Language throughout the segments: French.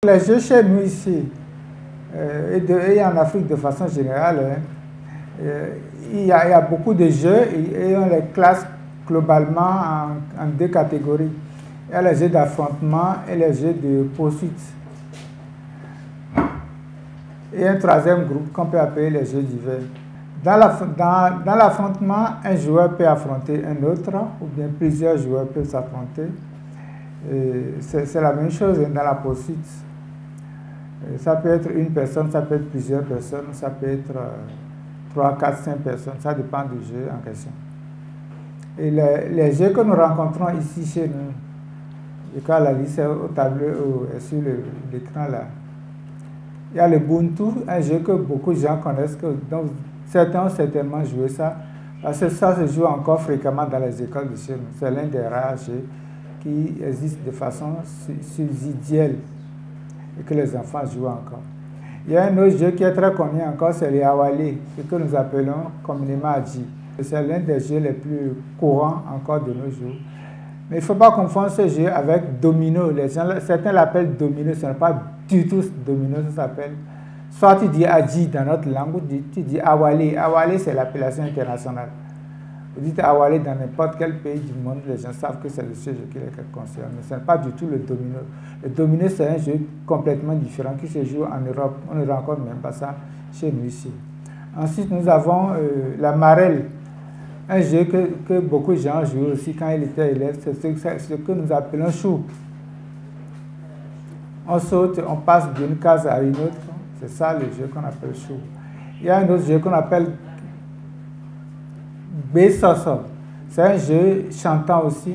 Les jeux chez nous ici, et en Afrique de façon générale, il y a beaucoup de jeux et on les classe globalement en deux catégories. Il y a les jeux d'affrontement et les jeux de poursuite. Et un troisième groupe qu'on peut appeler les jeux divers. Dans l'affrontement, un joueur peut affronter un autre, ou bien plusieurs joueurs peuvent s'affronter. C'est la même chose dans la poursuite. Ça peut être une personne, ça peut être plusieurs personnes, ça peut être 3, 4, 5 personnes, ça dépend du jeu en question. Et les jeux que nous rencontrons ici chez nous, je crois la liste est au tableau, sur l'écran là. Il y a le Ubuntu, un jeu que beaucoup de gens connaissent, donc certains ont certainement joué ça, parce que ça se joue encore fréquemment dans les écoles de chez nous. C'est l'un des rares jeux qui existe de façon subsidiaire et que les enfants jouent encore. Il y a un autre jeu qui est très connu encore, c'est le Awali, ce que nous appelons communément Adji. C'est l'un des jeux les plus courants encore de nos jours. Mais il ne faut pas confondre ce jeu avec Domino. Certains l'appellent Domino, ce n'est pas du tout Domino, ça s'appelle. Soit tu dis Adji dans notre langue, ou tu dis Awali. Awali, c'est l'appellation internationale. Vous dites Awali dans n'importe quel pays du monde, les gens savent que c'est le seul jeu qui les concerne. Mais ce n'est pas du tout le Domino. Le Domino, c'est un jeu complètement différent qui se joue en Europe. On ne rencontre même pas ça chez nous ici. Ensuite, nous avons la Marelle. Un jeu que beaucoup de gens jouent aussi quand ils étaient élèves, c'est ce que nous appelons chou. On saute, on passe d'une case à une autre. C'est ça le jeu qu'on appelle chou. Il y a un autre jeu qu'on appelle Besoso. C'est un jeu chantant aussi.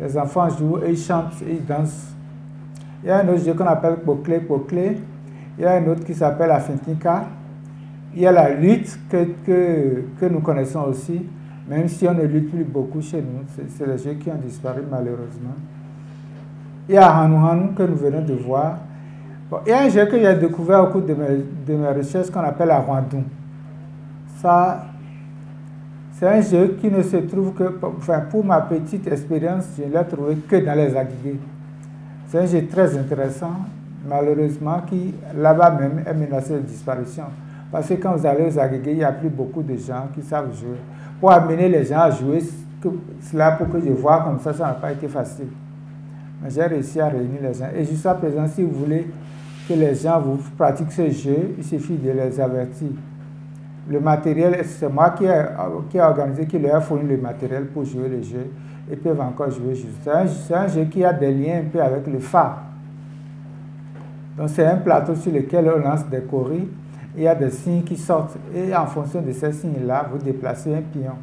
Les enfants jouent et ils chantent et ils dansent. Il y a un autre jeu qu'on appelle Pokle Pokle. Il y a un autre qui s'appelle Afintika. Il y a la lutte que nous connaissons aussi, même si on ne lutte plus beaucoup chez nous. C'est les jeux qui ont disparu malheureusement. Il y a Hanu Hanu que nous venons de voir. Bon, il y a un jeu que j'ai découvert au cours de mes recherches qu'on appelle Arwandou. Ça, c'est un jeu qui ne se trouve que, enfin, pour ma petite expérience, je ne l'ai trouvé que dans les Aguigués. C'est un jeu très intéressant, malheureusement, qui là-bas même est menacé de disparition. Parce que quand vous allez aux Aguigués, il n'y a plus beaucoup de gens qui savent jouer. Pour amener les gens à jouer, cela pour que je vois comme ça n'a pas été facile. Mais j'ai réussi à réunir les gens. Et jusqu'à présent, si vous voulez que les gens vous pratiquent ce jeu, il suffit de les avertir. Le matériel, c'est moi qui ai organisé, qui leur a fourni le matériel pour jouer le jeu. Ils peuvent encore jouer juste. C'est un jeu qui a des liens un peu avec le phare. Donc c'est un plateau sur lequel on lance des coris. Il y a des signes qui sortent. Et en fonction de ces signes-là, vous déplacez un pion.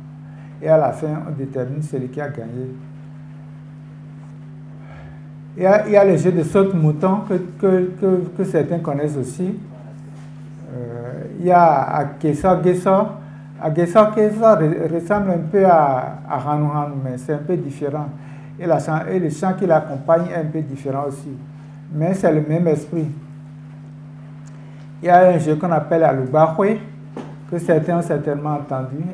Et à la fin, on détermine celui qui a gagné. Il y a le jeu de saute-mouton que certains connaissent aussi. Il y a Ageso. Ageso ressemble un peu à Hanu Hanu, mais c'est un peu différent. Et le chant qui l'accompagne est un peu différent aussi. Mais c'est le même esprit. Il y a un jeu qu'on appelle Alubahwe, que certains ont certainement entendu.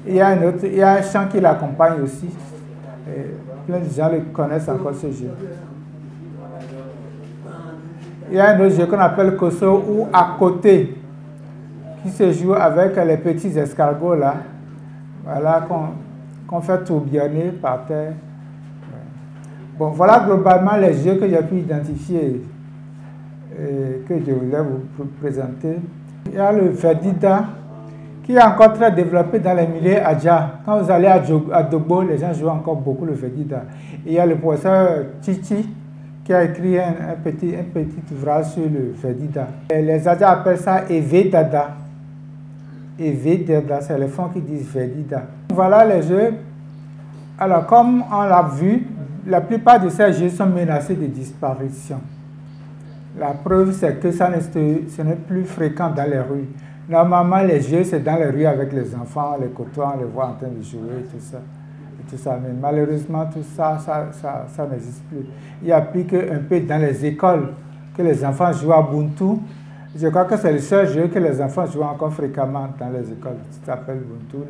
Il y a un chant qui l'accompagne aussi. Plein de gens le connaissent encore, ce jeu. Il y a un autre jeu qu'on appelle Koso ou à côté, qui se joue avec les petits escargots là, voilà, qu'on fait tourbillonner par terre. Bon, voilà globalement les jeux que j'ai pu identifier et que je voulais vous présenter. Il y a le Verdida, qui est encore très développé dans les milieux Adja. Quand vous allez à Dogbo, les gens jouent encore beaucoup le Verdida. Il y a le professeur Chichi, qui a écrit un petit ouvrage sur le Verdida. Et les Adja appellent ça Evedada. Evedada, c'est les fonds qui disent Verdida. Voilà les jeux. Alors, comme on l'a vu, la plupart de ces jeux sont menacés de disparition. La preuve, c'est que ce n'est plus fréquent dans les rues. Normalement, les jeux, c'est dans les rues avec les enfants, on les côtoie, on les voit en train de jouer, tout ça. Mais malheureusement, tout ça, ça n'existe plus. Il n'y a plus qu'un peu dans les écoles que les enfants jouent à Ubuntu. Je crois que c'est le seul jeu que les enfants jouent encore fréquemment dans les écoles. Ça s'appelle Ubuntu.